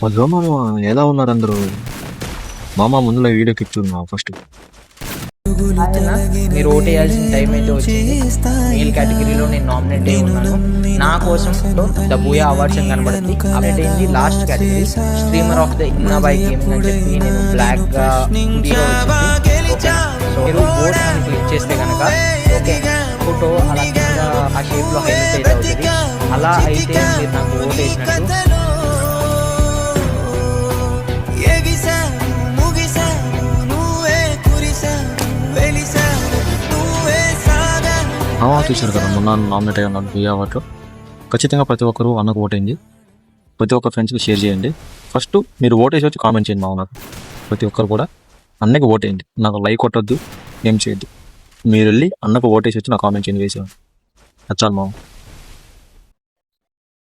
Hello మామ, ఎలా ఉన్నారు అందరూ? మామ ముందులో వీడియోకి ఇచ్చున్నా ఫస్ట్. ఆయన మీరు ఓటు వేయాల్సిన టైం అయితే వచ్చింది. మేల్ కేటగిరీలో నేను నామినేట్ అయి ఉన్నాను. నా కోసం ద బూయా అవార్డ్స్ అని కనబడుతుంది. అప్డేట్ అయింది last category streamer of the ఇన్నాబాయ్ గేమింగ్ అని చెప్పి నేను బ్లాక్ గా సో మీరు ఓట్ అని క్లిక్ చేస్తే కనుక ఓకే ఫోటో అలా కింద ఆ షేప్ లో హైలైట్ అయితే అవుతుంది. అలా అయితే మీరు నాకు ఓట్ వేసినట్టు. చూశారు కదా, మొన్న నామినేట్ అయ్యి ఉన్నాను బూయా అవార్డులో. ఖచ్చితంగా ప్రతి ఒక్కరు అన్నకు ఓటేయండి. ప్రతి ఒక్క ఫ్రెండ్స్కి షేర్ చేయండి. ఫస్ట్ మీరు ఓటేసి వచ్చి కామెంట్ చేయండి మామ. నాకు ప్రతి ఒక్కరు కూడా అన్నకి ఓటేయండి. నాకు లైక్ కొట్టొద్దు, ఏం చేయొద్దు. మీరు వెళ్ళి అన్నకు ఓటేసి వచ్చి నాకు కామెంట్ చేయండి వేసేవాడు. నచ్చాలి మామ.